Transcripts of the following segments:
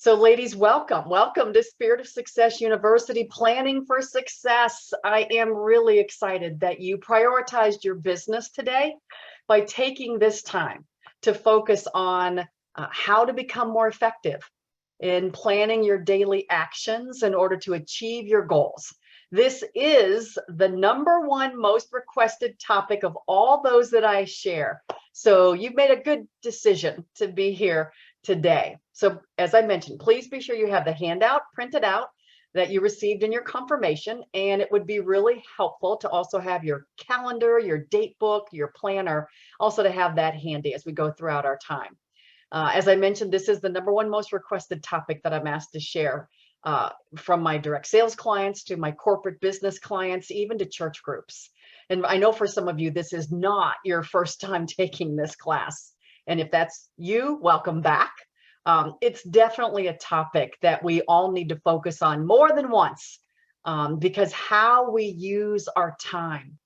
So ladies, welcome. Welcome to Spirit of Success University, Planning for Success. I am really excited that you prioritized your business today by taking this time to focus on how to become more effective in planning your daily actions in order to achieve your goals. This is the #1 most requested topic of all those that I share. So you've made a good decision to be here today. So as I mentioned, please be sure you have the handout printed out that you received in your confirmation. And it would be really helpful to also have your calendar, your date book, your planner, also to have that handy as we go throughout our time. As I mentioned, this is the #1 most requested topic that I'm asked to share from my direct sales clients to my corporate business clients, even to church groups. And I know for some of you, this is not your first time taking this class. And if that's you, welcome back. It's definitely a topic that we all need to focus on more than once, because how we use our time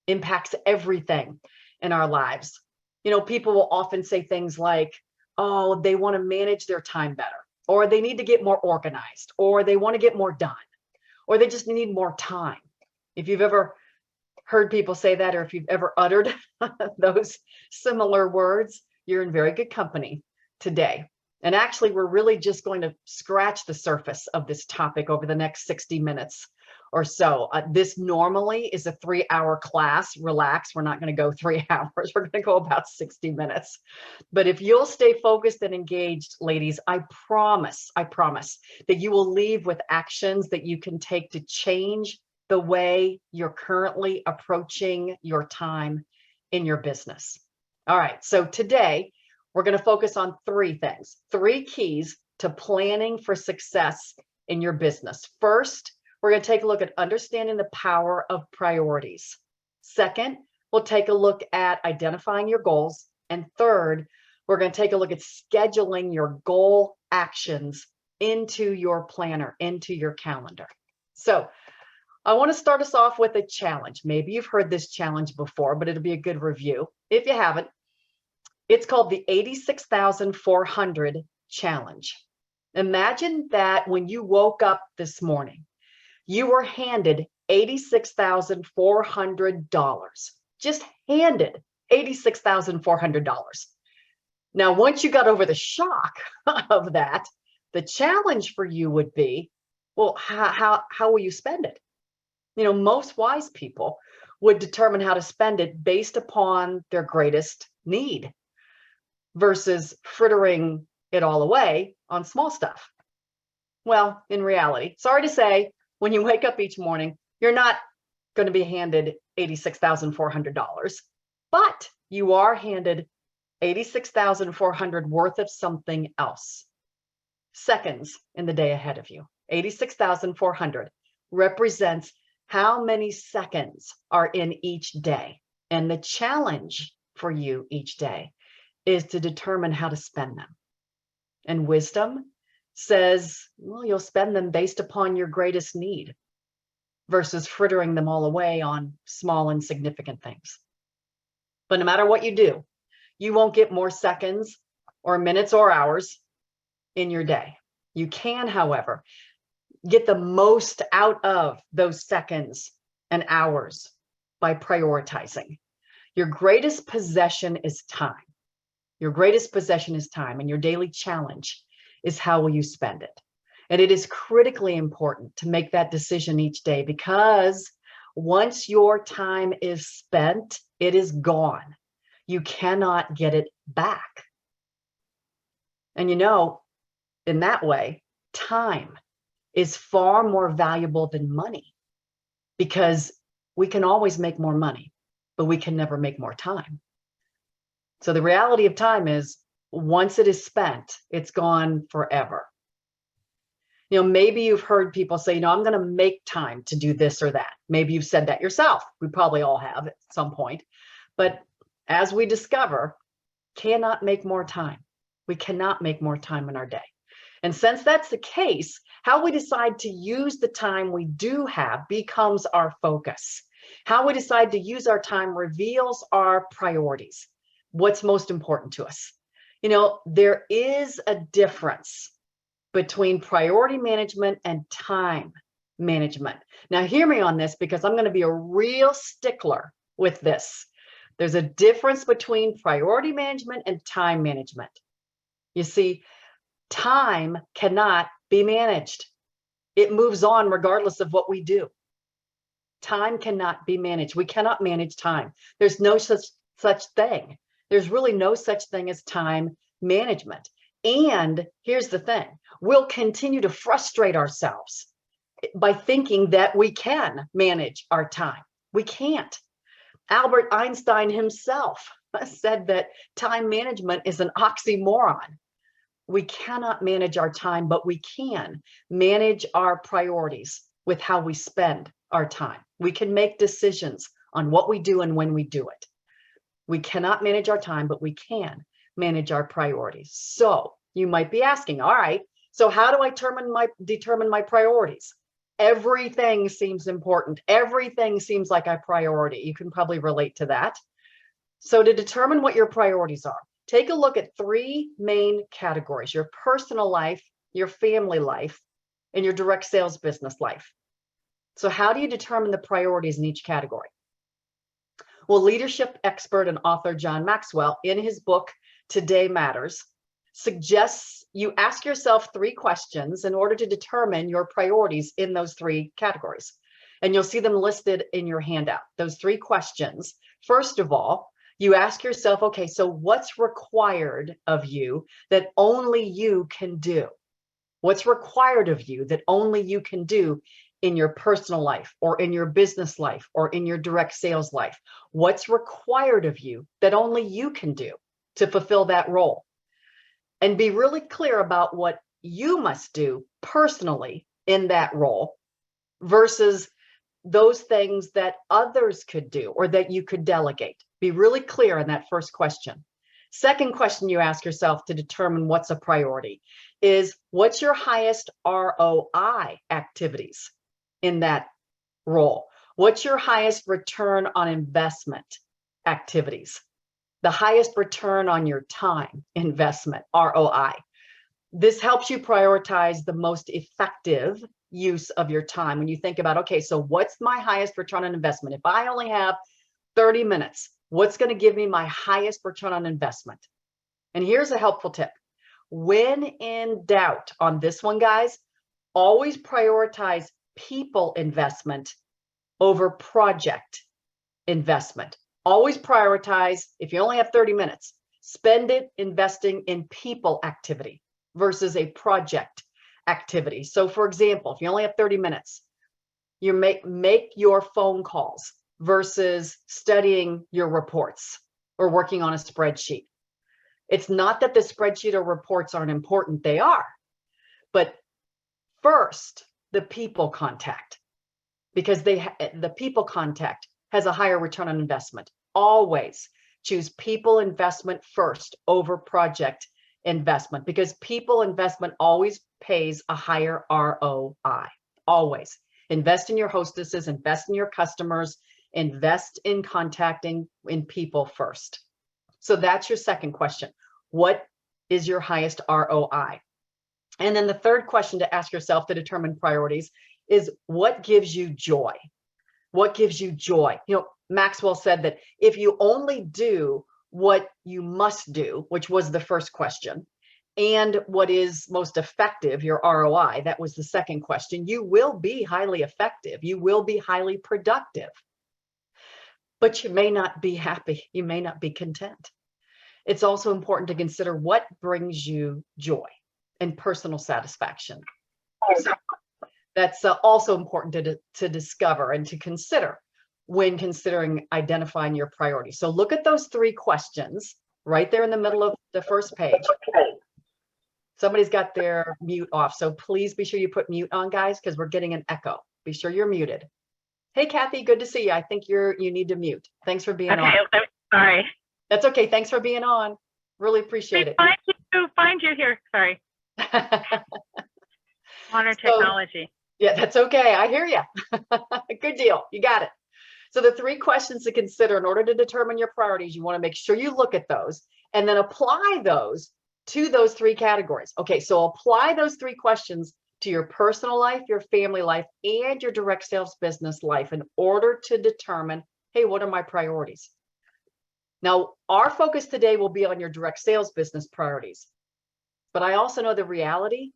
impacts everything in our lives. You know, people will often say things like, oh, they want to manage their time better, or they need to get more organized, or they want to get more done, or they just need more time. If you've ever heard people say that, or if you've ever uttered those similar words, you're in very good company today. And actually, we're really just going to scratch the surface of this topic over the next 60 minutes or so. This normally is a 3-hour class. Relax, we're not going to go 3 hours. We're going to go about 60 minutes. But if you'll stay focused and engaged, ladies, I promise that you will leave with actions that you can take to change the way you're currently approaching your time in your business. All right, so today we're going to focus on 3 things, 3 keys to planning for success in your business. First, we're going to take a look at understanding the power of priorities. Second, we'll take a look at identifying your goals. And third, we're going to take a look at scheduling your goal actions into your planner, into your calendar. So I want to start us off with a challenge. Maybe you've heard this challenge before, but it'll be a good review. If you haven't, it's called the 86,400 challenge. Imagine that when you woke up this morning, you were handed $86,400, just handed $86,400. Now, once you got over the shock of that, the challenge for you would be, well, how will you spend it? You know, most wise people would determine how to spend it based upon their greatest need versus frittering it all away on small stuff. Well, in reality, sorry to say, when you wake up each morning, you're not going to be handed $86,400, but you are handed $86,400 worth of something else. Seconds in the day ahead of you. 86,400 represents how many seconds are in each day. And the challenge for you each day is to determine how to spend them. And wisdom says, well, you'll spend them based upon your greatest need versus frittering them all away on small insignificant things. But no matter what you do, you won't get more seconds or minutes or hours in your day. You can, however, get the most out of those seconds and hours by prioritizing. Your greatest possession is time. Your greatest possession is time, and your daily challenge is how will you spend it. And it is critically important to make that decision each day, because once your time is spent, it is gone. You cannot get it back. And you know, in that way, time is far more valuable than money, because we can always make more money, but we can never make more time. So the reality of time is, once it is spent, it's gone forever. You know, maybe you've heard people say, you know, I'm going to make time to do this or that. Maybe you've said that yourself. We probably all have at some point. But as we discover, cannot make more time. We cannot make more time in our day. And since that's the case, how we decide to use the time we do have becomes our focus. How we decide to use our time reveals our priorities. What's most important to us. You know, there is a difference between priority management and time management. Now, hear me on this because I'm going to be a real stickler with this. There's a difference between priority management and time management. You see, time cannot be managed. It moves on regardless of what we do. Time cannot be managed. We cannot manage time. There's no such thing. There's really no such thing as time management. And here's the thing, we'll continue to frustrate ourselves by thinking that we can manage our time. We can't. Albert Einstein himself said that time management is an oxymoron. We cannot manage our time, but we can manage our priorities with how we spend our time. We can make decisions on what we do and when we do it. We cannot manage our time, but we can manage our priorities. So you might be asking, all right, so how do I determine my priorities? Everything seems important. Everything seems like a priority. You can probably relate to that. So to determine what your priorities are, take a look at three main categories: your personal life, your family life, and your direct sales business life. So how do you determine the priorities in each category? Well, leadership expert and author John Maxwell, in his book, Today Matters, suggests you ask yourself three questions in order to determine your priorities in those three categories. And you'll see them listed in your handout, those three questions. First of all, you ask yourself, okay, so what's required of you that only you can do? What's required of you that only you can do in your personal life or in your business life or in your direct sales life? What's required of you that only you can do to fulfill that role? And be really clear about what you must do personally in that role versus those things that others could do or that you could delegate. Be really clear in that first question. Second question you ask yourself to determine what's a priority is, what's your highest ROI activities in that role? What's your highest return on investment activities? The highest return on your time investment, ROI. This helps you prioritize the most effective use of your time. When you think about, okay, so what's my highest return on investment? If I only have 30 minutes, what's going to give me my highest return on investment? And here's a helpful tip. When in doubt on this one, guys, always prioritize people investment over project investment. Always prioritize, if you only have 30 minutes, spend it investing in people activity versus a project activity. So for example, if you only have 30 minutes, you make your phone calls versus studying your reports or working on a spreadsheet. It's not that the spreadsheet or reports aren't important, they are. But first, the people contact, because the people contact has a higher return on investment. Always choose people investment first over project investment, because people investment always pays a higher ROI. Always. Invest in your hostesses, invest in your customers, invest in contacting in people first. So that's your second question. What is your highest ROI? And then the third question to ask yourself to determine priorities is, what gives you joy? What gives you joy? You know, Maxwell said that if you only do what you must do, which was the first question, and what is most effective, your ROI, that was the second question, you will be highly effective. You will be highly productive. But you may not be happy. You may not be content. It's also important to consider what brings you joy and personal satisfaction. So that's also important to discover and to consider when considering identifying your priorities. So look at those three questions right there in the middle of the first page. Somebody's got their mute off, so please be sure you put mute on, guys, because we're getting an echo. Be sure you're muted. Hey, Kathy, good to see you. I think you need to mute. Thanks for being on. Okay, sorry. That's okay. Thanks for being on. Really appreciate it. Find you here. Sorry. Modern technology. Yeah, that's okay. I hear you. Good deal. You got it. So the three questions to consider in order to determine your priorities, you want to make sure you look at those and then apply those to those three categories. Okay, so apply those three questions to your personal life, your family life, and your direct sales business life in order to determine, hey, what are my priorities? Now, our focus today will be on your direct sales business priorities. But I also know the reality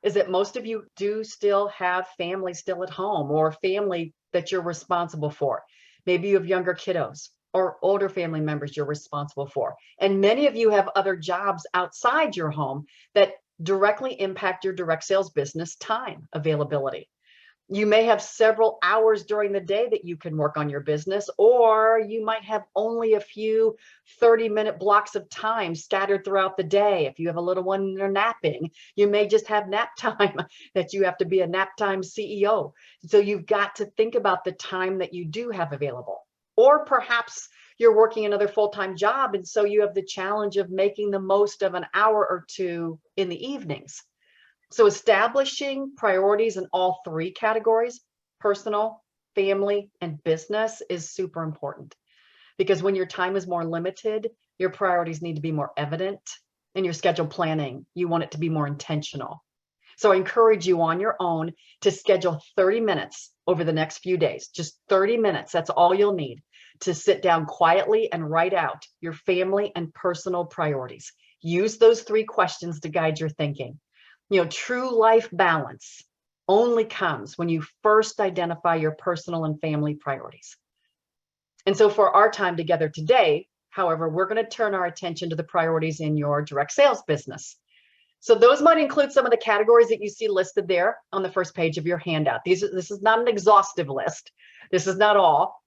is that most of you do still have family still at home, or family that you're responsible for. Maybe you have younger kiddos or older family members you're responsible for. And many of you have other jobs outside your home that directly impact your direct sales business time availability. You may have several hours during the day that you can work on your business, or you might have only a few 30-minute blocks of time scattered throughout the day. If you have a little one and they're napping, you may just have nap time that you have to be a nap time CEO. So you've got to think about the time that you do have available. Or perhaps you're working another full-time job, and so you have the challenge of making the most of an hour or two in the evenings. So establishing priorities in all three categories, personal, family, and business, is super important, because when your time is more limited, your priorities need to be more evident. In your schedule planning, you want it to be more intentional. So I encourage you on your own to schedule 30 minutes over the next few days, just 30 minutes. That's all you'll need to sit down quietly and write out your family and personal priorities. Use those three questions to guide your thinking. True life balance only comes when you first identify your personal and family priorities. And so for our time together today, however, we're going to turn our attention to the priorities in your direct sales business. So those might include some of the categories that you see listed there on the first page of your handout. This is not an exhaustive list. This is not all,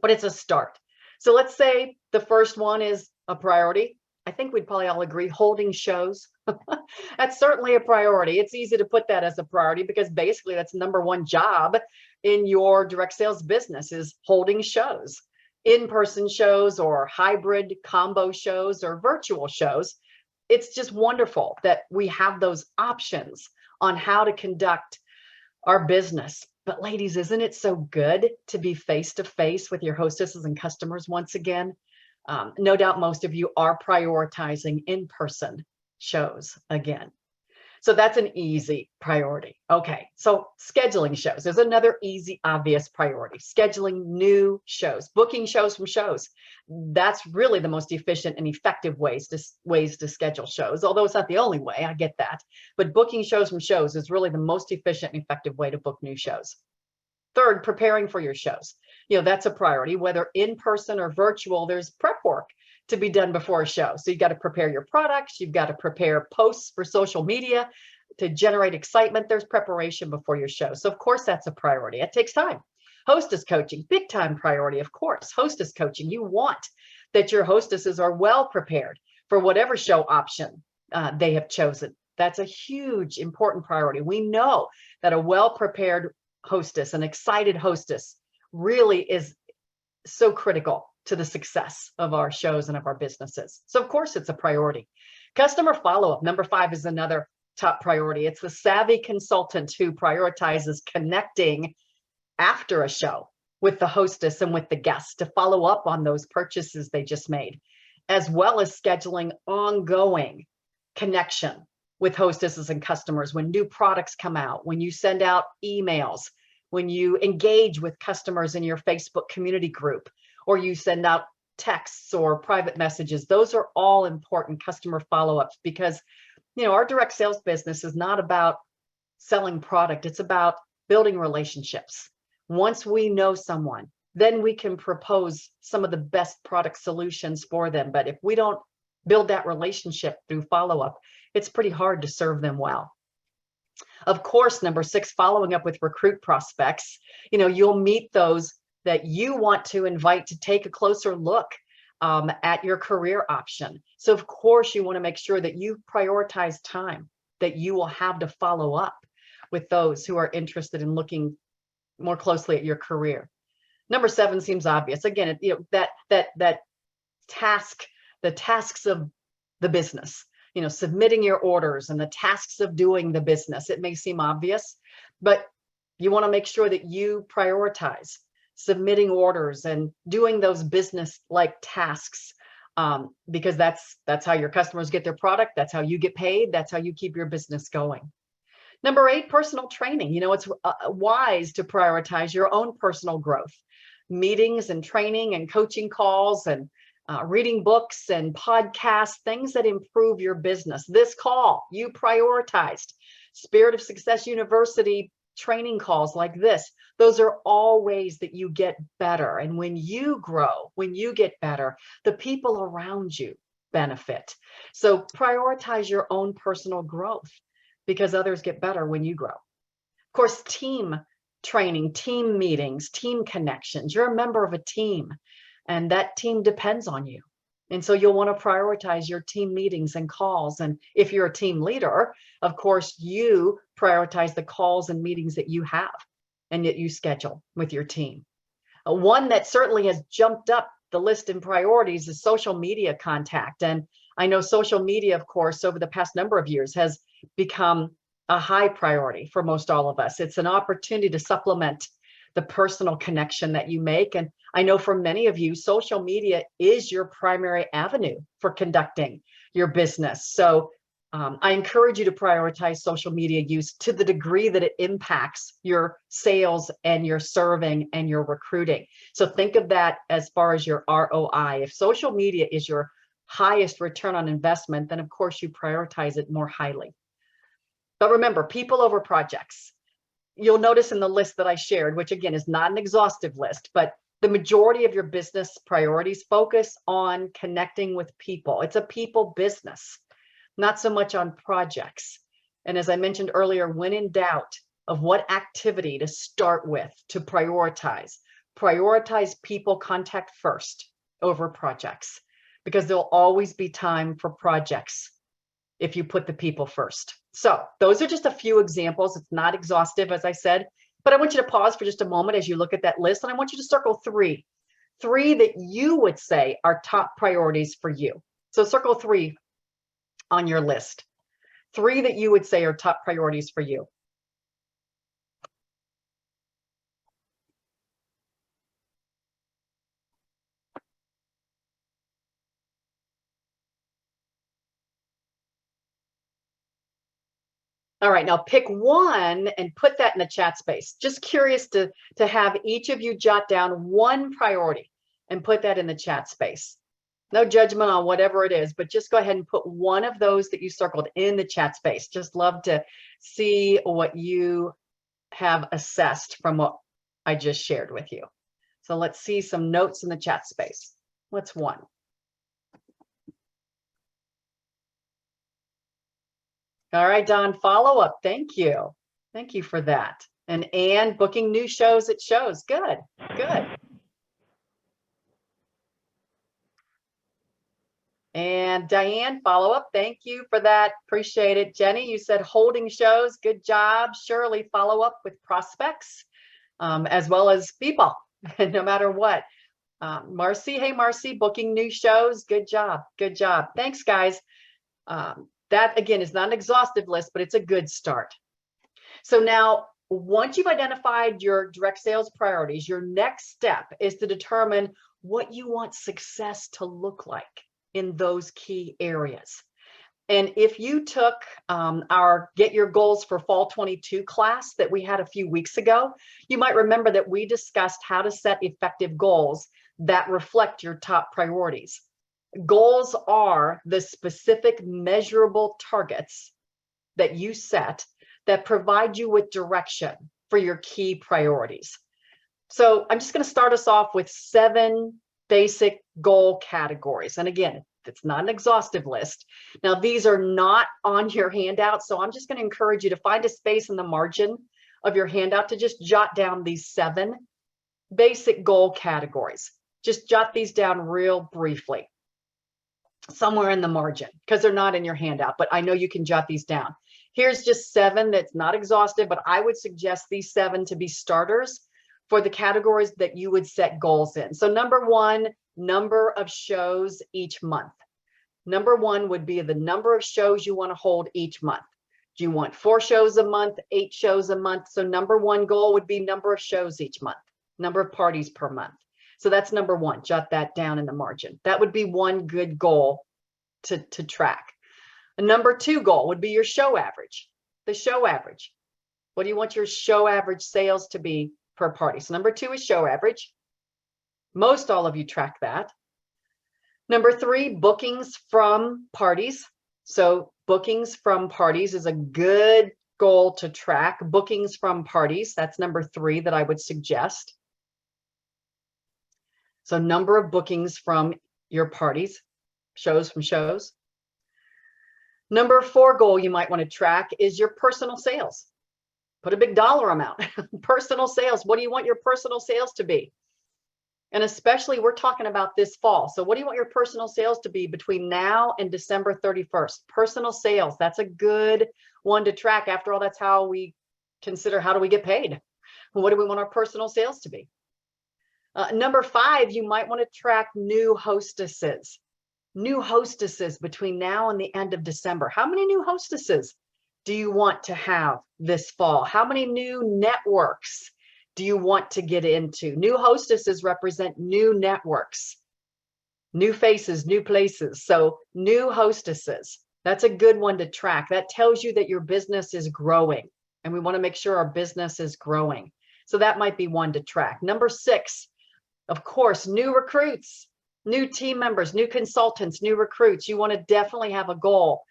but it's a start. So let's say the first one is a priority. I think we'd probably all agree holding shows. That's certainly a priority. It's easy to put that as a priority because basically that's number one job in your direct sales business, is holding shows, in-person shows or hybrid combo shows or virtual shows. It's just wonderful that we have those options on how to conduct our business. But ladies, isn't it so good to be face-to-face with your hostesses and customers once again? No doubt most of you are prioritizing in-person shows again. So that's an easy priority. Okay, so scheduling shows is another easy, obvious priority. Scheduling new shows, booking shows from shows. That's really the most efficient and effective ways to schedule shows, although it's not the only way, I get that. But booking shows from shows is really the most efficient and effective way to book new shows. Third, preparing for your shows. That's a priority, whether in person or virtual. There's prep work to be done before a show. So you've got to prepare your products. You've got to prepare posts for social media to generate excitement. There's preparation before your show. So of course, that's a priority. It takes time. Hostess coaching, big time priority, of course. Hostess coaching, you want that your hostesses are well prepared for whatever show option they have chosen. That's a huge, important priority. We know that a well-prepared hostess, an excited hostess, really is so critical to the success of our shows and of our businesses. So of course it's a priority. Customer follow-up, number 5, is another top priority. It's the savvy consultant who prioritizes connecting after a show with the hostess and with the guests to follow up on those purchases they just made, as well as scheduling ongoing connection with hostesses and customers when new products come out, when you send out emails, when you engage with customers in your Facebook community group, or you send out texts or private messages. Those are all important customer follow-ups because, our direct sales business is not about selling product. It's about building relationships. Once we know someone, then we can propose some of the best product solutions for them. But if we don't build that relationship through follow-up, it's pretty hard to serve them well. Of course, number 6, following up with recruit prospects. You'll meet those that you want to invite to take a closer look at your career option. So of course, you want to make sure that you prioritize time that you will have to follow up with those who are interested in looking more closely at your career. Number 7 seems obvious. Again, that task, the tasks of the business, submitting your orders and the tasks of doing the business. It may seem obvious, but you want to make sure that you prioritize submitting orders and doing those business-like tasks because that's how your customers get their product. That's how you get paid. That's how you keep your business going. Number 8, personal training. You know, it's wise to prioritize your own personal growth, meetings and training and coaching calls and reading books and podcasts, things that improve your business. This call you prioritized. Spirit of Success University training calls like this. Those are all ways that you get better. And when you grow, when you get better, the people around you benefit. So prioritize your own personal growth because others get better when you grow. Of course, team training, team meetings, team connections. You're a member of a team and that team depends on you. And so you'll want to prioritize your team meetings and calls. And if you're a team leader, of course, you prioritize the calls and meetings that you have and that you schedule with your team. One that certainly has jumped up the list in priorities is social media contact. And I know social media, of course, over the past number of years has become a high priority for most all of us. It's an opportunity to supplement the personal connection that you make. And I know for many of you, social media is your primary avenue for conducting your business. So I encourage you to prioritize social media use to the degree that it impacts your sales and your serving and your recruiting. So think of that as far as your ROI. If social media is your highest return on investment, then of course you prioritize it more highly. But remember, people over projects. You'll notice in the list that I shared, which again is not an exhaustive list, but the majority of your business priorities focus on connecting with people. It's a people business, not so much on projects. And as I mentioned earlier, when in doubt of what activity to start with, to prioritize people contact first over projects, because there'll always be time for projects if you put the people first. So those are just a few examples. It's not exhaustive, as I said, but I want you to pause for just a moment as you look at that list. And I want you to circle three that you would say are top priorities for you. So circle 3 on your list. 3 that you would say are top priorities for you. All right, now pick one and put that in the chat space. Just curious to have each of you jot down one priority and put that in the chat space. No judgment on whatever it is, but just go ahead and put one of those that you circled in the chat space. Just love to see what you have assessed from what I just shared with you. So let's see some notes in the chat space. What's one? All right, Don, follow up. Thank you. Thank you for that. And Anne, booking new shows at shows. Good, good. And Diane, follow up. Thank you for that. Appreciate it. Jenny, you said holding shows. Good job. Shirley, follow up with prospects as well as people, no matter what. Marcy, hey, Marcy, booking new shows. Good job. Good job. Thanks, guys. That, again, is not an exhaustive list, but it's a good start. So now, once you've identified your direct sales priorities, your next step is to determine what you want success to look like in those key areas. And if you took our Get Your Goals for Fall 22 class that we had a few weeks ago, you might remember that we discussed how to set effective goals that reflect your top priorities. Goals are the specific measurable targets that you set that provide you with direction for your key priorities. So I'm just going to start us off with 7 basic goal categories. And again, it's not an exhaustive list. Now, these are not on your handout, so I'm just going to encourage you to find a space in the margin of your handout to just jot down these 7 basic goal categories. Just jot these down real briefly somewhere in the margin, because they're not in your handout, but I know you can jot these down. Here's just 7 that's not exhaustive, but I would suggest these 7 to be starters for the categories that you would set goals in. So number 1, number of shows each month. Number 1 would be the number of shows you want to hold each month. Do you want 4 shows a month, 8 shows a month? So number 1 goal would be number of shows each month, number of parties per month. So that's number one. Jot that down in the margin. That would be one good goal to track. A number two goal would be your show average. The show average. What do you want your show average sales to be per party? So number two is show average. Most all of you track that. Number three, bookings from parties. So bookings from parties is a good goal to track. Bookings from parties, that's number three that I would suggest. So number of bookings from your parties, shows from shows. Number four goal you might want to track is your personal sales. Put a big dollar amount. Personal sales. What do you want your personal sales to be? And especially we're talking about this fall. So what do you want your personal sales to be between now and December 31st? Personal sales. That's a good one to track. After all, that's how we consider how do we get paid? What do we want our personal sales to be? Number five, you might want to track new hostesses. New hostesses between now and the end of December. How many new hostesses do you want to have this fall? How many new networks do you want to get into? New hostesses represent new networks, new faces, new places. So new hostesses, that's a good one to track. That tells you that your business is growing, and we want to make sure our business is growing. So that might be one to track. Number six, of course, new recruits, new team members, new consultants, new recruits. You want to definitely have a goal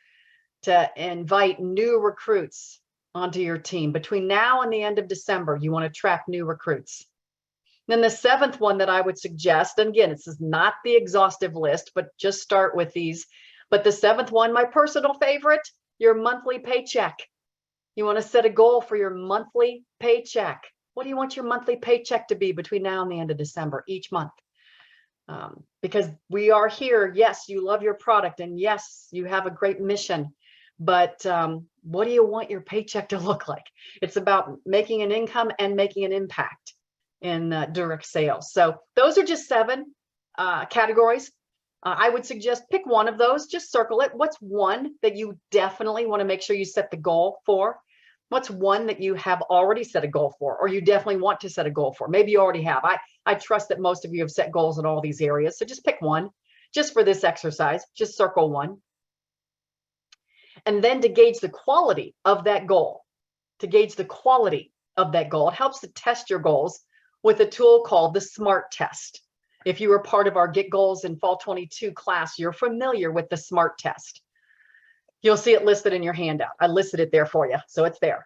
to invite new recruits onto your team. Between now and the end of December, you want to track new recruits. Then the seventh one that I would suggest, and again, this is not the exhaustive list, but just start with these. But the seventh one, my personal favorite, your monthly paycheck. You want to set a goal for your monthly paycheck. What do you want your monthly paycheck to be between now and the end of December each month? Because we are here. Yes, you love your product, and yes, you have a great mission. But what do you want your paycheck to look like? It's about making an income and making an impact in direct sales. So those are just seven categories. I would suggest pick one of those, just circle it. What's one that you definitely want to make sure you set the goal for? What's one that you have already set a goal for, or you definitely want to set a goal for? Maybe you already have. I trust that most of you have set goals in all these areas. So just pick one, just for this exercise, just circle one. And then to gauge the quality of that goal, it helps to test your goals with a tool called the SMART test. If you were part of our Get Goals in Fall 22 class, you're familiar with the SMART test. You'll see it listed in your handout. I listed it there for you, so it's there.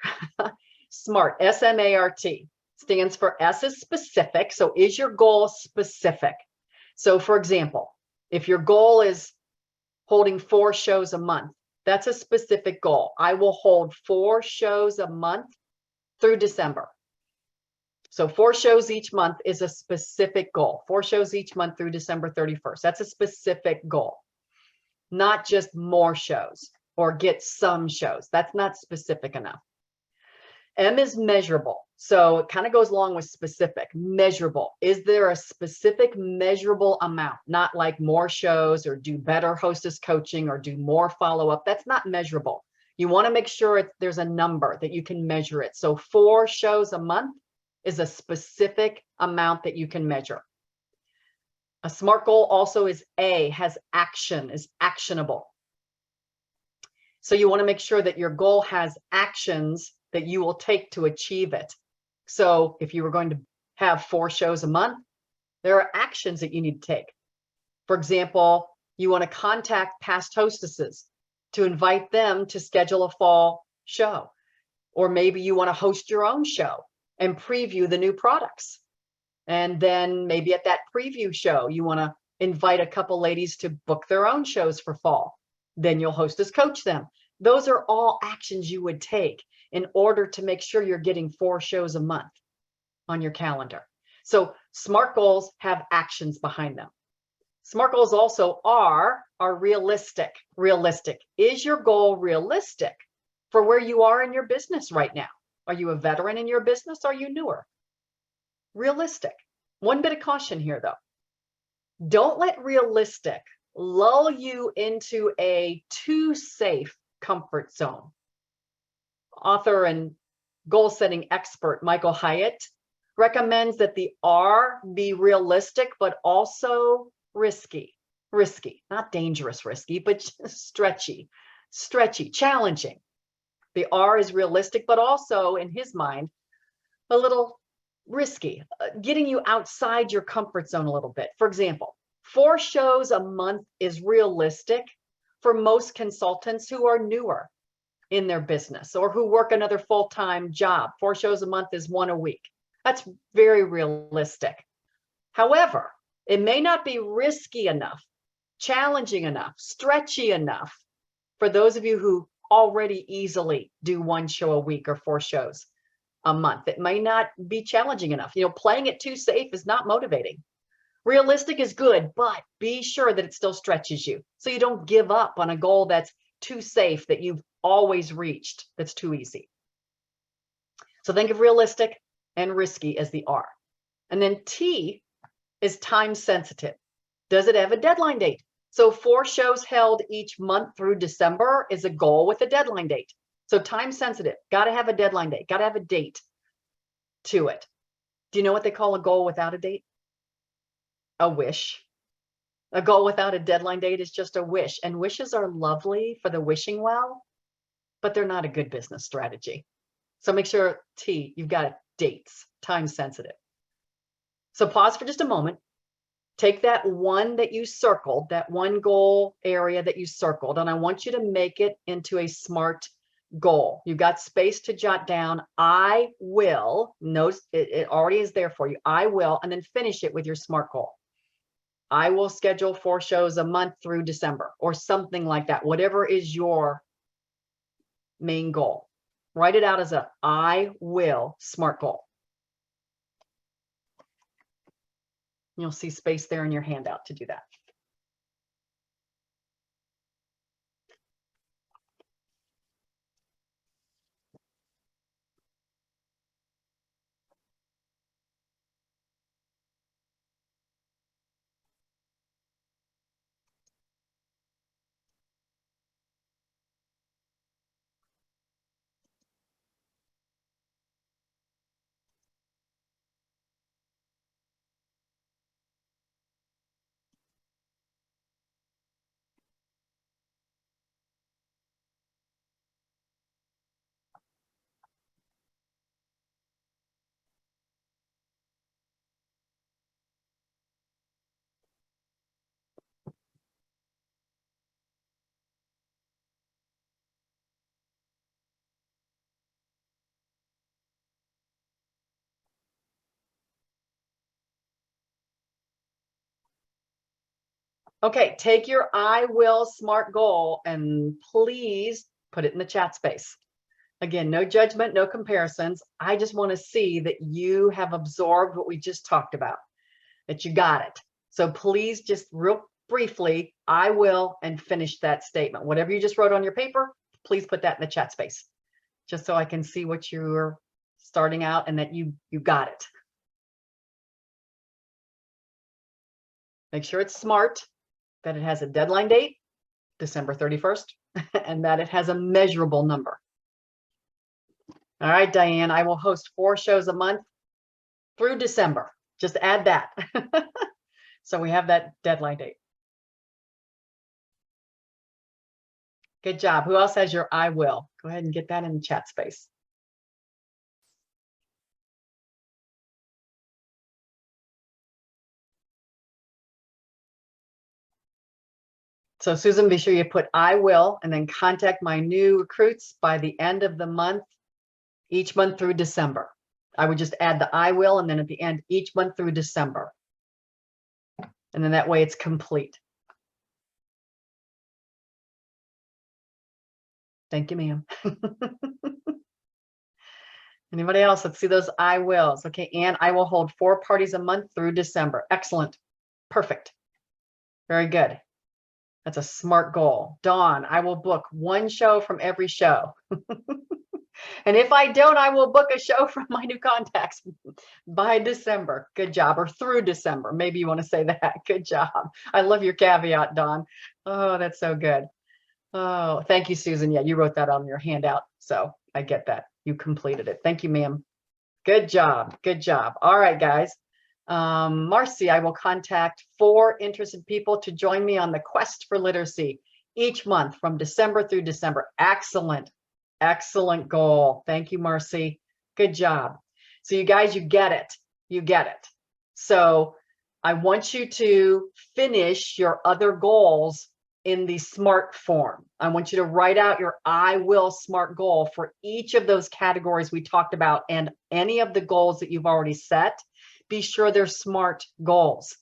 SMART, S-M-A-R-T, stands for S is specific. So is your goal specific? So for example, if your goal is holding 4 shows a month, that's a specific goal. I will hold 4 shows a month through December. So 4 shows each month is a specific goal. 4 shows each month through December 31st. That's a specific goal, not just more shows or get some shows. That's not specific enough. M is measurable. So it kind of goes along with specific. Measurable. Is there a specific measurable amount? Not like more shows or do better hostess coaching or do more follow-up. That's not measurable. You want to make sure there's a number that you can measure it. So 4 shows a month is a specific amount that you can measure. A SMART goal also is A, has action, is actionable. So you want to make sure that your goal has actions that you will take to achieve it. So if you were going to have 4 shows a month, there are actions that you need to take. For example, you want to contact past hostesses to invite them to schedule a fall show. Or maybe you want to host your own show and preview the new products. And then maybe at that preview show, you want to invite a couple ladies to book their own shows for fall. Then you'll hostess coach them. Those are all actions you would take in order to make sure you're getting 4 shows a month on your calendar. So SMART goals have actions behind them. SMART goals also are realistic. Realistic. Is your goal realistic for where you are in your business right now? Are you a veteran in your business? Are you newer? Realistic. One bit of caution here though. Don't let realistic lull you into a too safe comfort zone. Author and goal setting expert Michael Hyatt recommends that the R be realistic, but also risky. Risky, not dangerous risky, but stretchy, challenging. The R is realistic, but also in his mind, a little risky, getting you outside your comfort zone a little bit. For example, 4 shows a month is realistic for most consultants who are newer in their business or who work another full-time job. 4 shows a month is 1 a week. That's very realistic. However, it may not be risky enough, challenging enough, stretchy enough for those of you who already easily do 1 show a week or 4 shows a month. It may not be challenging enough. You know, playing it too safe is not motivating. Realistic is good, but be sure that it still stretches you so you don't give up on a goal that's too safe, that you've always reached, that's too easy. So think of realistic and risky as the R. And then T is time sensitive. Does it have a deadline date? So 4 shows held each month through December is a goal with a deadline date. So time sensitive, got to have a deadline date, got to have a date to it. Do you know what they call a goal without a date? A wish. A goal without a deadline date is just a wish. And wishes are lovely for the wishing well, but they're not a good business strategy. So make sure T, you've got dates, time sensitive. So pause for just a moment. Take that one that you circled, that one goal area that you circled, and I want you to make it into a SMART goal. You've got space to jot down, I will, notice it already is there for you, I will, and then finish it with your SMART goal. I will schedule 4 shows a month through December or something like that, whatever is your main goal. Write it out as a I will SMART goal. You'll see space there in your handout to do that. Okay, take your I will SMART goal and please put it in the chat space. Again, no judgment, no comparisons. I just want to see that you have absorbed what we just talked about, that you got it. So please just real briefly, I will, and finish that statement. Whatever you just wrote on your paper, please put that in the chat space, just so I can see what you're starting out and that you got it. Make sure it's SMART, that it has a deadline date, December 31st, and that it has a measurable number. All right, Diane, I will host 4 shows a month through December. Just add that. So we have that deadline date. Good job. Who else has your I will? Go ahead and get that in the chat space. So Susan, be sure you put I will and then contact my new recruits by the end of the month, each month through December. I would just add the I will and then at the end, each month through December. And then that way it's complete. Thank you, ma'am. Anybody else? Let's see those I wills. Okay, and I will hold 4 parties a month through December. Excellent. Perfect. Very good. That's a SMART goal. Dawn, I will book 1 show from every show. And if I don't, I will book a show from my new contacts by December. Good job. Or through December. Maybe you want to say that. Good job. I love your caveat, Dawn. Oh, that's so good. Oh, thank you, Susan. Yeah, you wrote that on your handout. So I get that. You completed it. Thank you, ma'am. Good job. Good job. All right, guys. Marcy, I will contact 4 interested people to join me on the quest for literacy each month from December through December. Excellent. Excellent goal. Thank you, Marcy. Good job. So you guys, you get it. You get it. So I want you to finish your other goals in the SMART form. I want you to write out your I will SMART goal for each of those categories we talked about, and any of the goals that you've already set, be sure they're SMART goals.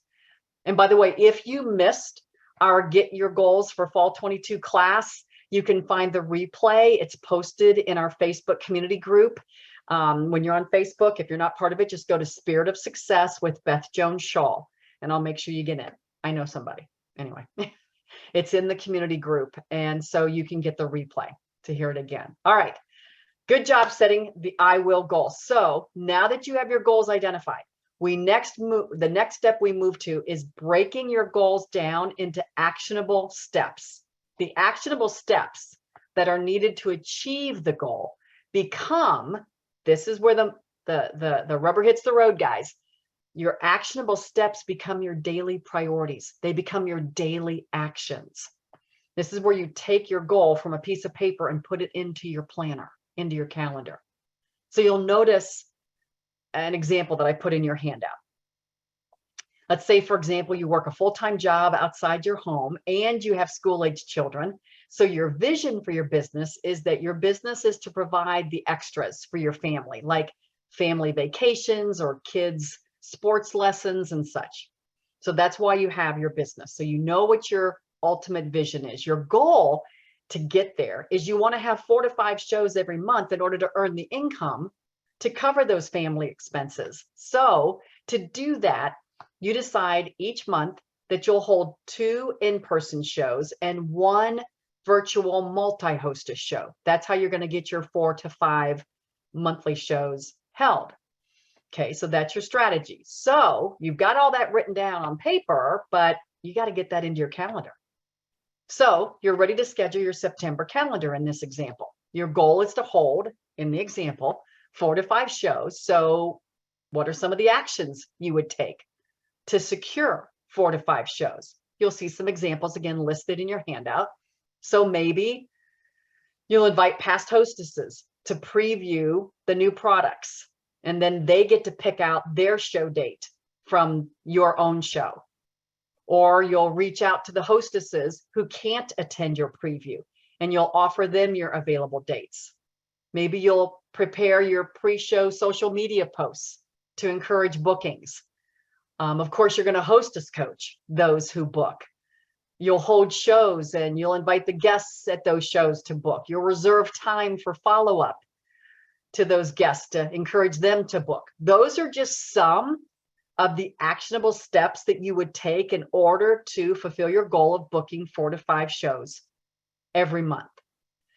And by the way, if you missed our Get Your Goals for Fall 22 class, you can find the replay. It's posted in our Facebook community group. When you're on Facebook, if you're not part of it, just go to Spirit of Success with Beth Jones Shaw, and I'll make sure you get in. I know somebody. Anyway. It's in the community group, and so you can get the replay to hear it again. All right. Good job setting the I will goal. So now that you have your goals identified, the next step we move to is breaking your goals down into actionable steps. The actionable steps that are needed to achieve the goal become, this is where the rubber hits the road, guys. Your actionable steps become your daily priorities. They become your daily actions. This is where you take your goal from a piece of paper and put it into your planner, into your calendar. So you'll notice an example that I put in your handout. Let's say, for example, you work a full-time job outside your home and you have school-age children. So your vision for your business is that your business is to provide the extras for your family, like family vacations or kids' sports lessons and such. So that's why you have your business. So you know what your ultimate vision is. Your goal to get there is you want to have 4 to 5 shows every month in order to earn the income to cover those family expenses. So to do that, you decide each month that you'll hold 2 in-person shows and 1 virtual multi-hostess show. That's how you're going to get your 4 to 5 monthly shows held. Okay, so that's your strategy. So you've got all that written down on paper, but you got to get that into your calendar. So you're ready to schedule your September calendar in this example. Your goal is to hold, in the example, 4 to 5 shows. So what are some of the actions you would take to secure 4 to 5 shows? You'll see some examples again listed in your handout. So maybe you'll invite past hostesses to preview the new products, and then they get to pick out their show date from your own show. Or you'll reach out to the hostesses who can't attend your preview, and you'll offer them your available dates. Maybe you'll prepare your pre-show social media posts to encourage bookings. Of course, you're going to hostess coach those who book. You'll hold shows and you'll invite the guests at those shows to book. You'll reserve time for follow-up to those guests to encourage them to book. Those are just some of the actionable steps that you would take in order to fulfill your goal of booking 4 to 5 shows every month.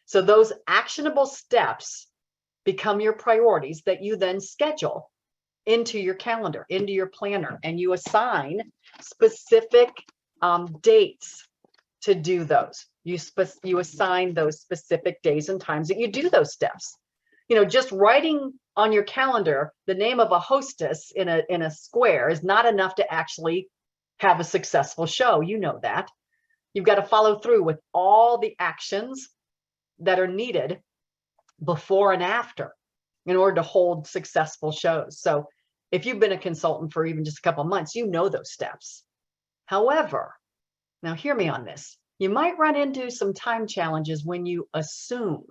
So those actionable steps become your priorities that you then schedule into your calendar, into your planner, and you assign specific dates to do those. You assign those specific days and times that you do those steps. You know, just writing on your calendar the name of a hostess in a square is not enough to actually have a successful show. You know that. You've got to follow through with all the actions that are needed before and after in order to hold successful shows. So if you've been a consultant for even just a couple of months, you know those steps. However, now hear me on this. You might run into some time challenges when you assume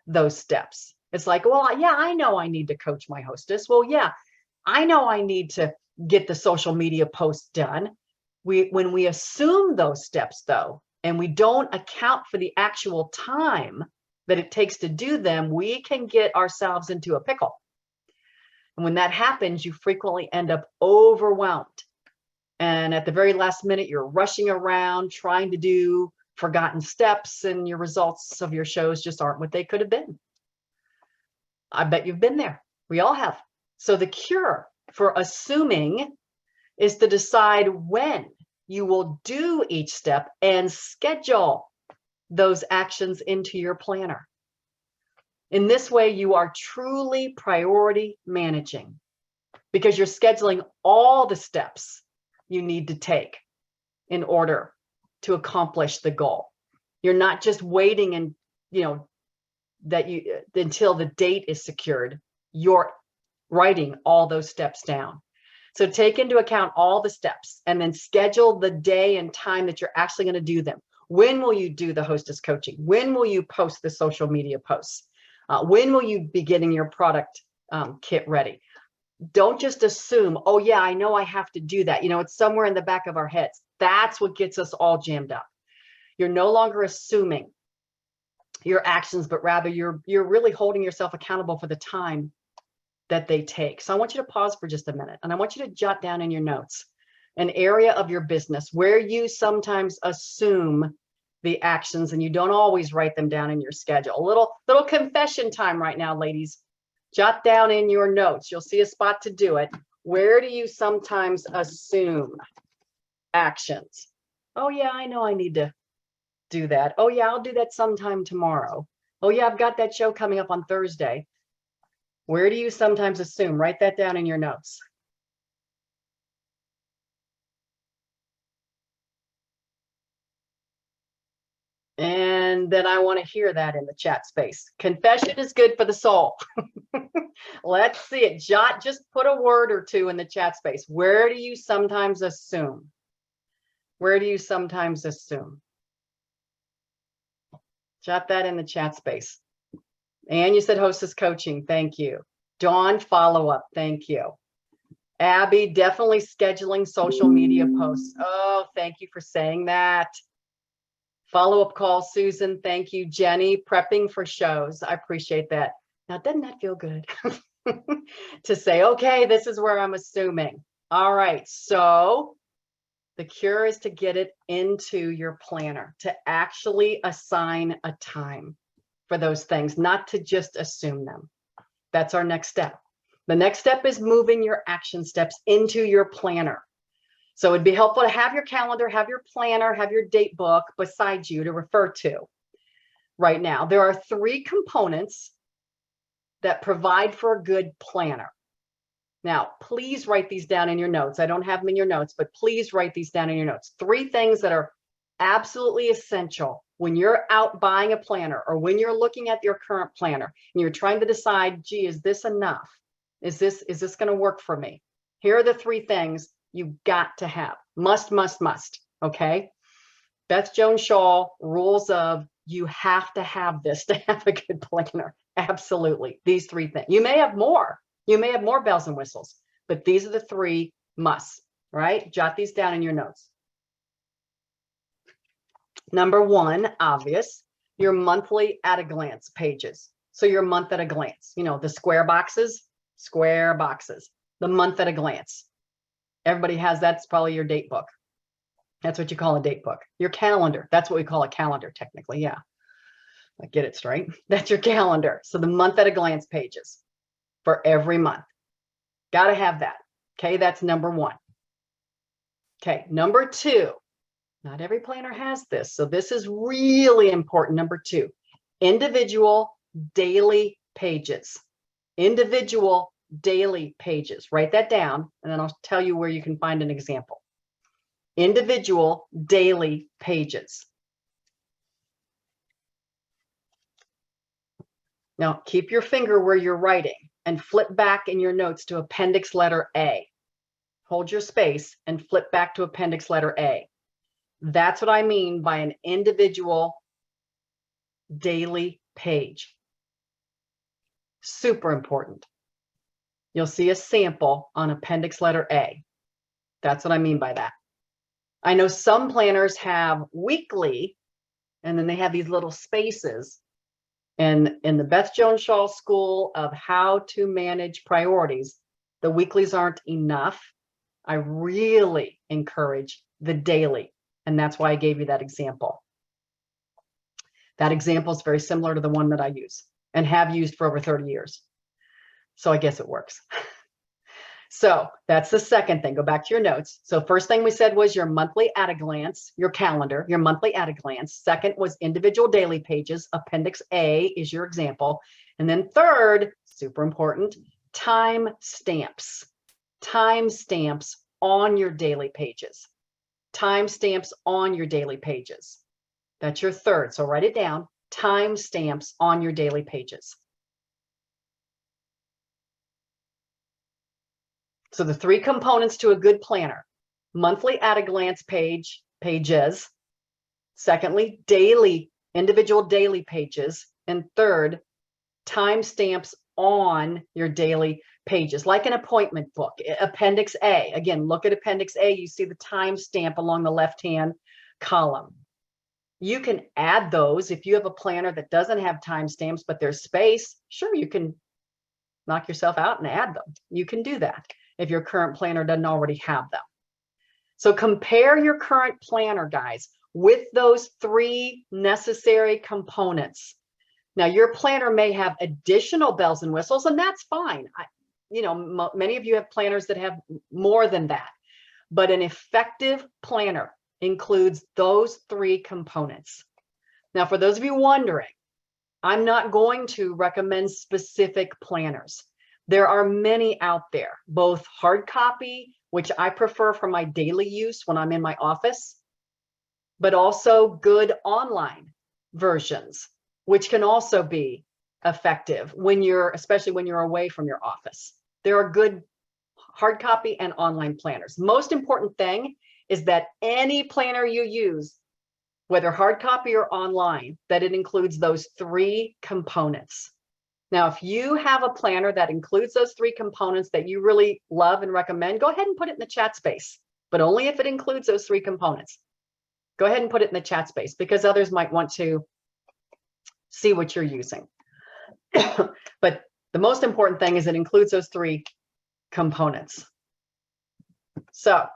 those steps. It's like, well, yeah, I know I need to coach my hostess. Well, yeah, I know I need to get the social media posts done. When we assume those steps, though, and we don't account for the actual time that it takes to do them, we can get ourselves into a pickle. And when that happens, you frequently end up overwhelmed. And at the very last minute, you're rushing around trying to do forgotten steps, and your results of your shows just aren't what they could have been. I bet you've been there. We all have. So the cure for assuming is to decide when you will do each step and schedule those actions into your planner. In this way, you are truly priority managing because you're scheduling all the steps you need to take in order to accomplish the goal. You're not just waiting and, until the date is secured. You're writing all those steps down. So take into account all the steps and then schedule the day and time that you're actually going to do them. When will you do the hostess coaching? When will you post the social media posts? When will you be getting your product kit ready? Don't just assume, oh yeah, I know I have to do that. It's somewhere in the back of our heads. That's what gets us all jammed up. You're no longer assuming your actions, but rather you're really holding yourself accountable for the time that they take. So I want you to pause for just a minute, and I want you to jot down in your notes an area of your business where you sometimes assume the actions and you don't always write them down in your schedule. A little confession time right now, ladies. Jot down in your notes. You'll see a spot to do it. Where do you sometimes assume actions? Oh yeah, I know I need to do that. Oh yeah, I'll do that sometime tomorrow. Oh yeah, I've got that show coming up on Thursday. Where do you sometimes assume? Write that down in your notes. And then I want to hear that in the chat space. Confession is good for the soul. Let's see it. Just put a word or two in the chat space. Where do you sometimes assume? Where do you sometimes assume? Jot that in the chat space. And you said hostess coaching. Thank you. Dawn, follow up. Thank you. Abby, definitely scheduling social media posts. Oh, thank you for saying that. Follow-up call, Susan. Thank you. Jenny, prepping for shows. I appreciate that. Now, doesn't that feel good to say, okay, this is where I'm assuming. All right. So the cure is to get it into your planner, to actually assign a time for those things, not to just assume them. That's our next step. The next step is moving your action steps into your planner. So it'd be helpful to have your calendar, have your planner, have your date book beside you to refer to. Right now, there are 3 components that provide for a good planner. Now, please write these down in your notes. I don't have them in your notes, but please write these down in your notes. 3 things that are absolutely essential when you're out buying a planner or when you're looking at your current planner and you're trying to decide, gee, is this enough? Is this going to work for me? Here are the 3 things you've got to have. Must. Okay. Beth Jones Shaw rules of you have to have this to have a good planner. Absolutely. These 3 things. You may have more. You may have more bells and whistles, but these are the 3 musts, right? Jot these down in your notes. Number 1, obvious, your monthly at a glance pages. So your month at a glance, the square boxes, the month at a glance. Everybody has that's probably your date book. That's what you call a date book. Your calendar. That's what we call a calendar technically. Yeah. I get it straight. That's your calendar. So the month at a glance pages for every month. Got to have that. Okay. That's number 1. Okay. Number 2, not every planner has this. So this is really important. Number 2, individual daily pages. Individual daily pages. Write that down, and then I'll tell you where you can find an example. Individual daily pages. Now, keep your finger where you're writing and flip back in your notes to appendix letter A. Hold your space and flip back to appendix letter A. That's what I mean by an individual daily page. Super important. You'll see a sample on appendix letter A. That's what I mean by that. I know some planners have weekly, and then they have these little spaces. And in the Beth Jones Shaw School of How to Manage Priorities, the weeklies aren't enough. I really encourage the daily, and that's why I gave you that example. That example is very similar to the one that I use and have used for over 30 years. So I guess it works. So that's the second thing. Go back to your notes. So first thing we said was your monthly at a glance, your calendar, your monthly at a glance. Second was individual daily pages. Appendix A is your example. And then third, super important, time stamps. Time stamps on your daily pages. Time stamps on your daily pages. That's your third. So write it down. Time stamps on your daily pages. So the three components to a good planner: monthly at a glance pages. Secondly, individual daily pages. And third, timestamps on your daily pages, like an appointment book. Appendix A, again, look at Appendix A, you see the timestamp along the left-hand column. You can add those. If you have a planner that doesn't have timestamps, but there's space, sure, you can knock yourself out and add them. You can do that if your current planner doesn't already have them. So compare your current planner, guys, with those three necessary components. Now, your planner may have additional bells and whistles, and that's fine. Many of you have planners that have more than that, but an effective planner includes those three components. Now, for those of you wondering, I'm not going to recommend specific planners. There are many out there, both hard copy, which I prefer for my daily use when I'm in my office, but also good online versions, which can also be effective especially when you're away from your office. There are good hard copy and online planners. Most important thing is that any planner you use, whether hard copy or online, that it includes those three components. Now, if you have a planner that includes those three components that you really love and recommend, go ahead and put it in the chat space, but only if it includes those three components. Go ahead and put it in the chat space because others might want to see what you're using. But the most important thing is it includes those three components. So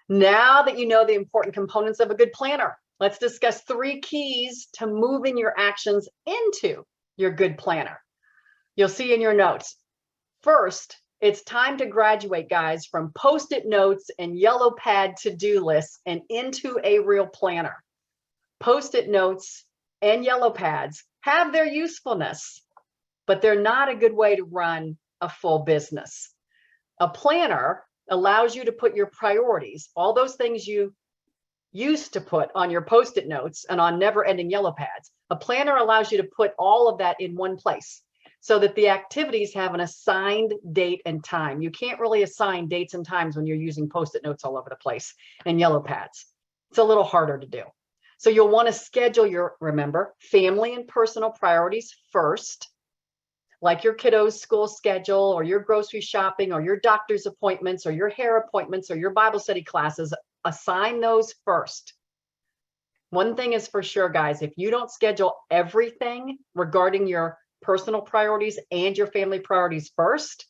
now that you know the important components of a good planner, let's discuss three keys to moving your actions into your good planner. You'll see in your notes. First, it's time to graduate, guys, from Post-it notes and yellow pad to-do lists and into a real planner. Post-it notes and yellow pads have their usefulness, but they're not a good way to run a full business. A planner allows you to put your priorities, all those things you used to put on your Post-it notes and on never-ending yellow pads. A planner allows you to put all of that in one place so that the activities have an assigned date and time. You can't really assign dates and times when you're using Post-it notes all over the place and yellow pads. It's a little harder to do. So you'll want to schedule remember, family and personal priorities first, like your kiddos' school schedule or your grocery shopping or your doctor's appointments or your hair appointments or your Bible study classes. Assign those first. One thing is for sure, guys, if you don't schedule everything regarding your personal priorities and your family priorities first,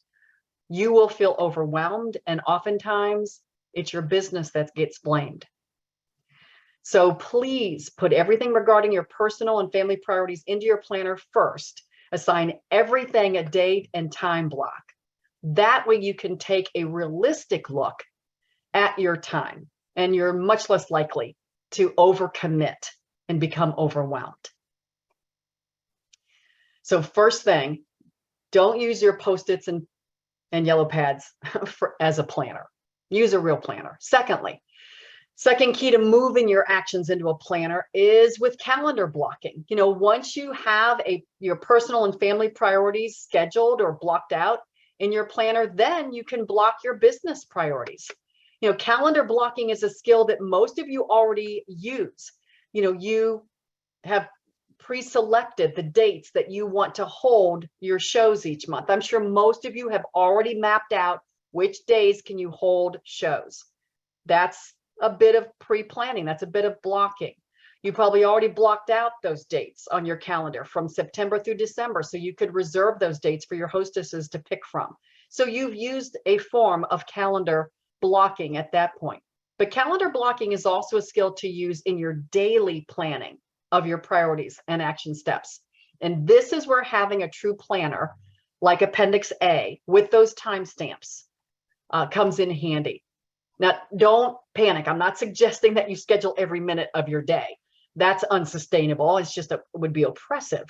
you will feel overwhelmed, and oftentimes it's your business that gets blamed. So please put everything regarding your personal and family priorities into your planner first. Assign everything a date and time block. That way you can take a realistic look at your time, and you're much less likely to overcommit and become overwhelmed. So first thing, don't use your Post-its and yellow pads as a planner. Use a real planner. Second key to moving your actions into a planner is with calendar blocking. Once you have your personal and family priorities scheduled or blocked out in your planner, then you can block your business priorities. Calendar blocking is a skill that most of you already use. You have pre-selected the dates that you want to hold your shows each month. I'm sure most of you have already mapped out which days can you hold shows. That's a bit of pre-planning. That's a bit of blocking. You probably already blocked out those dates on your calendar from September through December, so you could reserve those dates for your hostesses to pick from. So you've used a form of calendar blocking at that point. But calendar blocking is also a skill to use in your daily planning of your priorities and action steps. And this is where having a true planner like Appendix A with those timestamps comes in handy. Now, don't panic. I'm not suggesting that you schedule every minute of your day. That's unsustainable. It's just, it would be oppressive.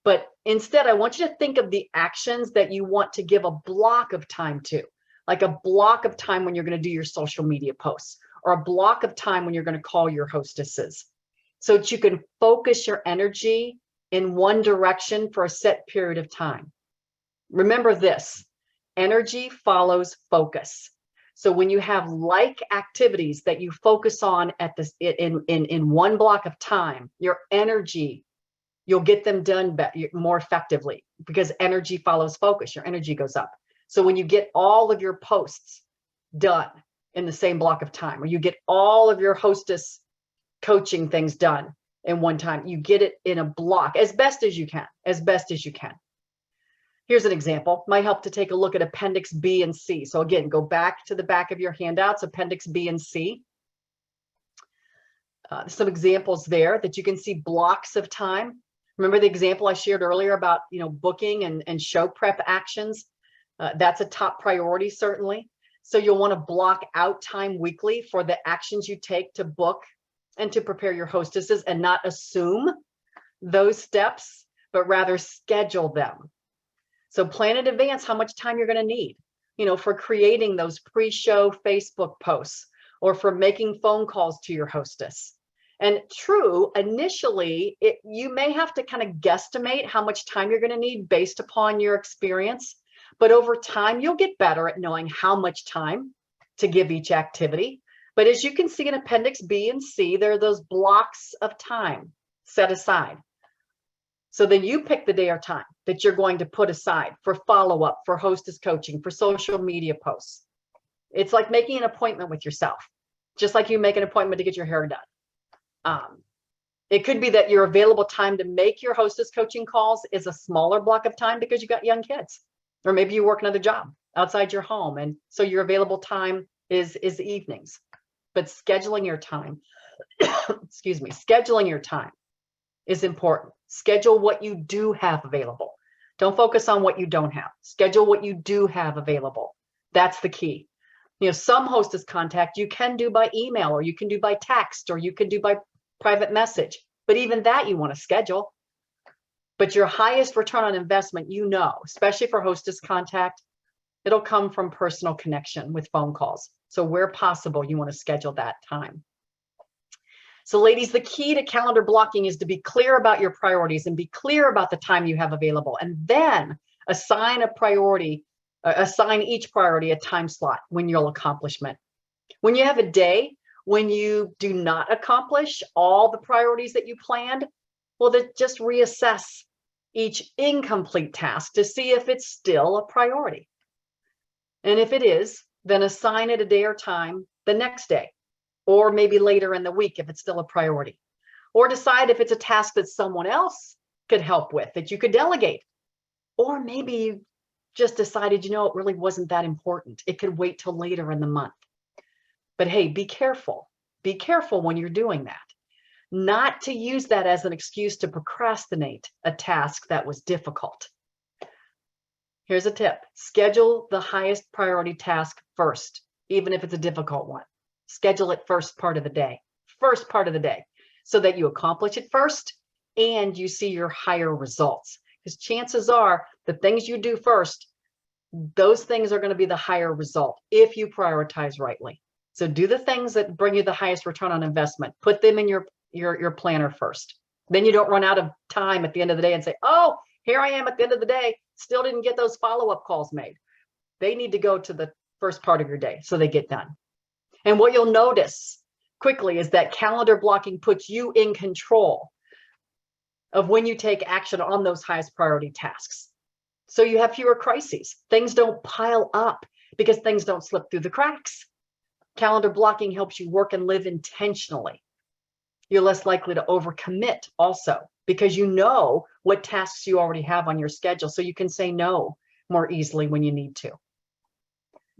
But instead, I want you to think of the actions that you want to give a block of time to, like a block of time when you're going to do your social media posts, or a block of time when you're going to call your hostesses, so that you can focus your energy in one direction for a set period of time. Remember this, energy follows focus. So when you have like activities that you focus on at this in one block of time, your energy, you'll get them done more effectively, because energy follows focus. Your energy goes up. So when you get all of your posts done in the same block of time, or you get all of your hostess coaching things done in one time, you get it in a block as best as you can, as best as you can. Here's an example. Might help to take a look at Appendix B and C. So again, go back to the back of your handouts, Appendix B and C. Some examples there that you can see blocks of time. Remember the example I shared earlier about, booking and show prep actions? That's a top priority, certainly. So you'll want to block out time weekly for the actions you take to book and to prepare your hostesses, and not assume those steps, but rather schedule them. So plan in advance how much time you're going to need, for creating those pre-show Facebook posts, or for making phone calls to your hostess. And true, initially, you may have to kind of guesstimate how much time you're going to need based upon your experience. But over time, you'll get better at knowing how much time to give each activity. But as you can see in Appendix B and C, there are those blocks of time set aside. So then you pick the day or time that you're going to put aside for follow-up, for hostess coaching, for social media posts. It's like making an appointment with yourself, just like you make an appointment to get your hair done. It could be that your available time to make your hostess coaching calls is a smaller block of time because you got young kids, or maybe you work another job outside your home, and so your available time is evenings. But scheduling your time, excuse me, scheduling your time is important. Schedule what you do have available. Don't focus on what you don't have. Schedule what you do have available. That's the key. Some hostess contact you can do by email, or you can do by text, or you can do by private message. But even that you want to schedule. But your highest return on investment, especially for hostess contact, it'll come from personal connection with phone calls. So where possible, you want to schedule that time. So ladies, the key to calendar blocking is to be clear about your priorities and be clear about the time you have available, and then assign each priority a time slot when you'll accomplishment. When you have a day when you do not accomplish all the priorities that you planned, well, then just reassess each incomplete task to see if it's still a priority. And if it is, then assign it a day or time the next day, or maybe later in the week if it's still a priority. Or decide if it's a task that someone else could help with, that you could delegate. Or maybe you just decided, it really wasn't that important. It could wait till later in the month. But hey, be careful. Be careful when you're doing that. Not to use that as an excuse to procrastinate a task that was difficult. Here's a tip. Schedule the highest priority task first, even if it's a difficult one. Schedule it first part of the day, so that you accomplish it first and you see your higher results. Because chances are the things you do first, those things are going to be the higher result if you prioritize rightly. So do the things that bring you the highest return on investment. Put them in your planner first. Then you don't run out of time at the end of the day and say, oh, here I am at the end of the day, still didn't get those follow-up calls made. They need to go to the first part of your day so they get done. And what you'll notice quickly is that calendar blocking puts you in control of when you take action on those highest priority tasks. So you have fewer crises. Things don't pile up because things don't slip through the cracks. Calendar blocking helps you work and live intentionally. You're less likely to overcommit also, because you know what tasks you already have on your schedule, so you can say no more easily when you need to.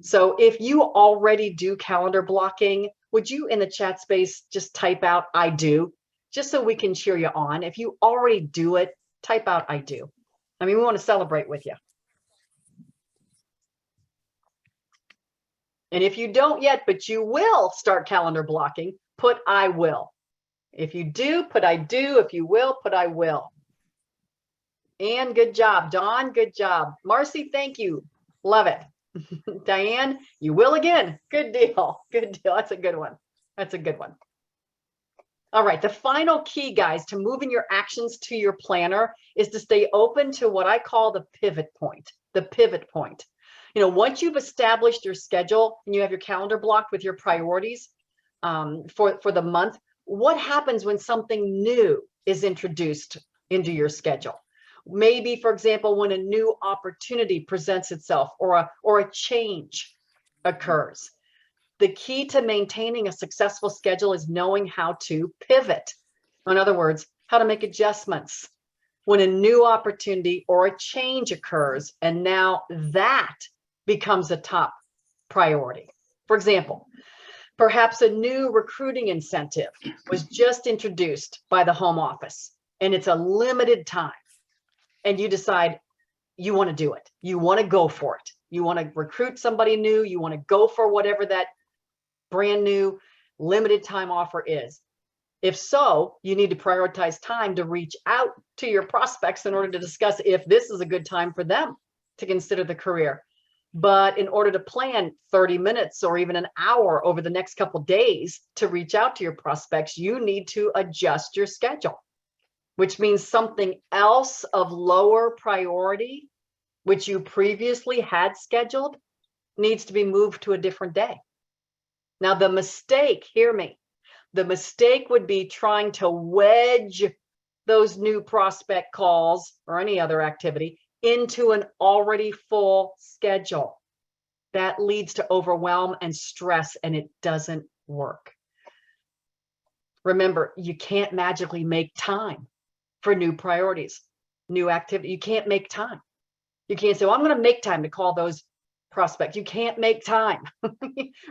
So if you already do calendar blocking, would you in the chat space just type out I do, just so we can cheer you on? If you already do it, type out I do. I mean, we want to celebrate with you. And if you don't yet, but you will start calendar blocking, put I will. If you do, put I do. If you will, put I will. Anne, good job. Dawn, good job. Marcy, thank you. Love it. Diane, you will again. Good deal. Good deal. That's a good one. That's a good one. All right. The final key, guys, to moving your actions to your planner is to stay open to what I call the pivot point. The pivot point. You know, once you've established your schedule and you have your calendar blocked with your priorities for the month, what happens when something new is introduced into your schedule? Maybe, for example, when a new opportunity presents itself or a change occurs. The key to maintaining a successful schedule is knowing how to pivot. In other words, how to make adjustments when a new opportunity or a change occurs, and now that becomes a top priority. For example, perhaps a new recruiting incentive was just introduced by the home office, and it's a limited time. And you decide you want to do it. You want to go for it. You want to recruit somebody new. You want to go for whatever that brand new limited time offer is. If so, you need to prioritize time to reach out to your prospects in order to discuss if this is a good time for them to consider the career. But in order to plan 30 minutes or even an hour over the next couple of days to reach out to your prospects, you need to adjust your schedule, which means something else of lower priority, which you previously had scheduled, needs to be moved to a different day. Now, the mistake, hear me, the mistake would be trying to wedge those new prospect calls or any other activity into an already full schedule. That leads to overwhelm and stress, and it doesn't work. Remember, you can't magically make time for new priorities, new activity. You can't make time. You can't say, well, I'm going to make time to call those prospects. You can't make time.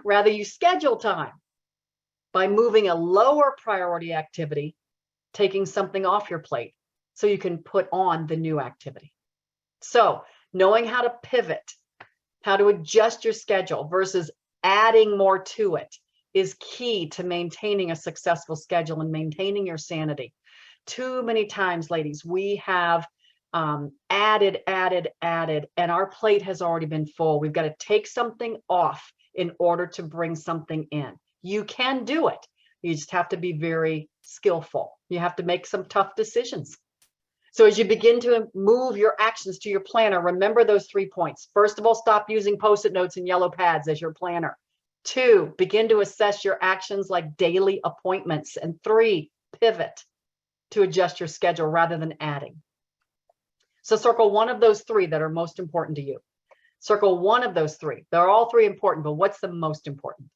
Rather, you schedule time by moving a lower priority activity, taking something off your plate so you can put on the new activity. So knowing how to pivot, how to adjust your schedule versus adding more to it is key to maintaining a successful schedule and maintaining your sanity. Too many times, ladies, we have added, and our plate has already been full. We've got to take something off in order to bring something in. You can do it. You just have to be very skillful. You have to make some tough decisions. So as you begin to move your actions to your planner, remember those 3 points. First of all, stop using Post-it notes and yellow pads as your planner. 2, begin to assess your actions like daily appointments. And 3, pivot to adjust your schedule rather than adding. So circle one of those 3 that are most important to you. Circle one of those 3. They're all 3 important, but what's the most important?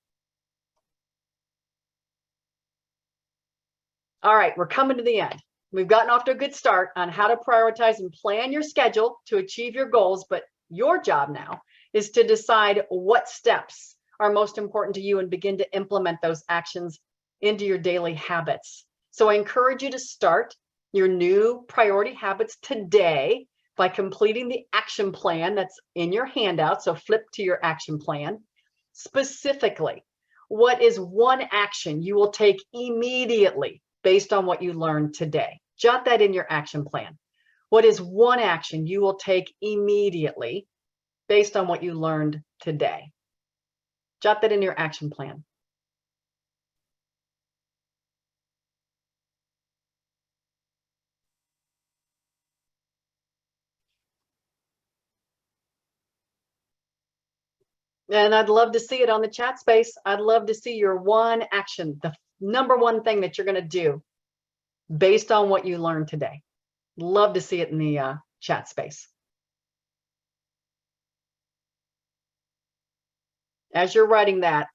All right, we're coming to the end. We've gotten off to a good start on how to prioritize and plan your schedule to achieve your goals, but your job now is to decide what steps are most important to you and begin to implement those actions into your daily habits. So I encourage you to start your new priority habits today by completing the action plan that's in your handout. So flip to your action plan. Specifically, what is one action you will take immediately based on what you learned today? Jot that in your action plan. What is one action you will take immediately based on what you learned today? Jot that in your action plan. And I'd love to see it on the chat space. I'd love to see your one action, the number one thing that you're going to do based on what you learned today. Love to see it in the chat space. As you're writing that,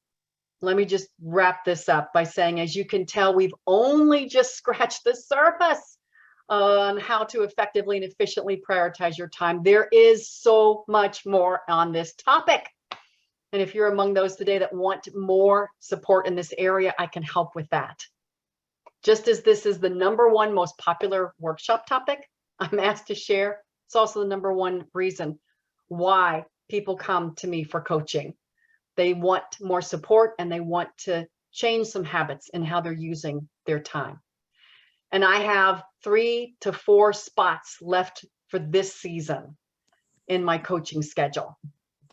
let me just wrap this up by saying, as you can tell, we've only just scratched the surface on how to effectively and efficiently prioritize your time. There is so much more on this topic. And if you're among those today that want more support in this area, I can help with that. Just as this is the #1 most popular workshop topic I'm asked to share, it's also the #1 reason why people come to me for coaching. They want more support and they want to change some habits in how they're using their time. And I have 3 to 4 spots left for this season in my coaching schedule.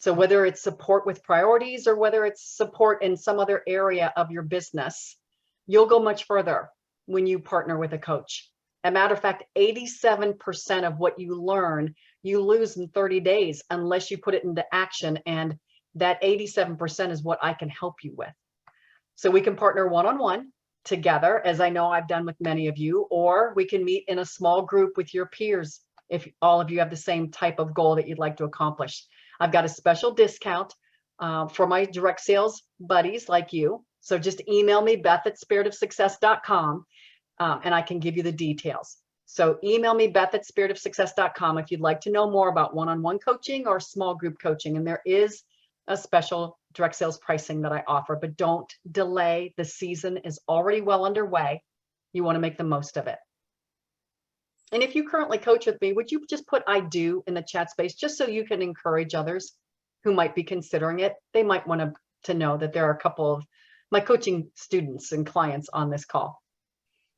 So whether it's support with priorities or whether it's support in some other area of your business, you'll go much further when you partner with a coach. As a matter of fact, 87% of what you learn, you lose in 30 days unless you put it into action. And that 87% is what I can help you with. So we can partner one-on-one together, as I know I've done with many of you, or we can meet in a small group with your peers if all of you have the same type of goal that you'd like to accomplish. I've got a special discount for my direct sales buddies like you. So just email me, beth@spiritofsuccess.com, and I can give you the details. So email me, beth@spiritofsuccess.com, if you'd like to know more about one-on-one coaching or small group coaching. And there is a special direct sales pricing that I offer, but don't delay. The season is already well underway. You want to make the most of it. And if you currently coach with me, would you just put "I do" in the chat space, just so you can encourage others who might be considering it? They might want to know that there are a couple of my coaching students and clients on this call.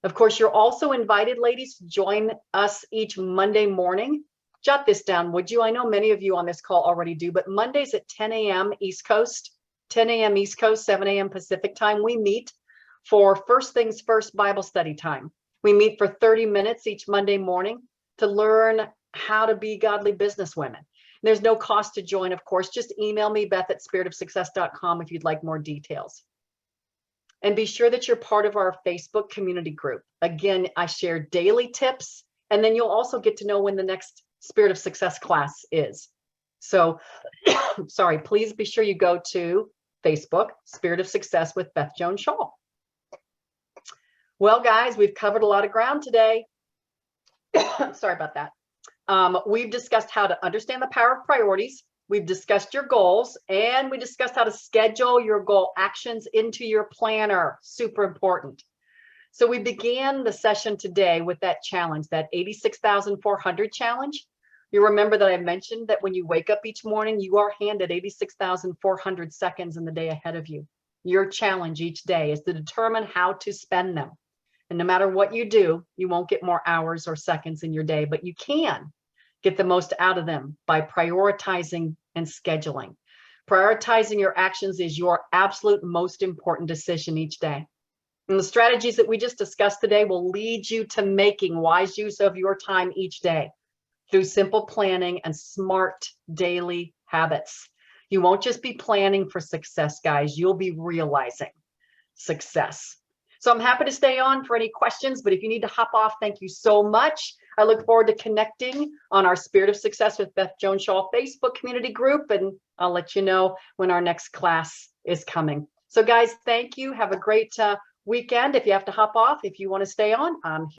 Of course, you're also invited, ladies, to join us each Monday morning. Jot this down, would you? I know many of you on this call already do, but Mondays at 10 a.m. East Coast, 10 a.m. East Coast, 7 a.m. Pacific time, we meet for First Things First Bible study time. We meet for 30 minutes each Monday morning to learn how to be godly businesswomen. There's no cost to join, of course. Just email me, beth@spiritofsuccess.com, if you'd like more details. And be sure that you're part of our Facebook community group. Again, I share daily tips, and then you'll also get to know when the next Spirit of Success class is. So, sorry, please be sure you go to Facebook, Spirit of Success with Beth Jones Shaw. Well, guys, we've covered a lot of ground today. Sorry about that. We've discussed how to understand the power of priorities. We've discussed your goals, and we discussed how to schedule your goal actions into your planner. Super important. So we began the session today with that challenge, that 86,400 challenge. You remember that I mentioned that when you wake up each morning, you are handed 86,400 seconds in the day ahead of you. Your challenge each day is to determine how to spend them. And no matter what you do, you won't get more hours or seconds in your day, but you can get the most out of them by prioritizing and scheduling. Prioritizing your actions is your absolute most important decision each day. And the strategies that we just discussed today will lead you to making wise use of your time each day through simple planning and smart daily habits. You won't just be planning for success, guys. You'll be realizing success. So I'm happy to stay on for any questions, but if you need to hop off, thank you so much. I look forward to connecting on our Spirit of Success with Beth Jones Shaw Facebook community group, and I'll let you know when our next class is coming. So guys, thank you. Have a great weekend. If you have to hop off, if you want to stay on, I'm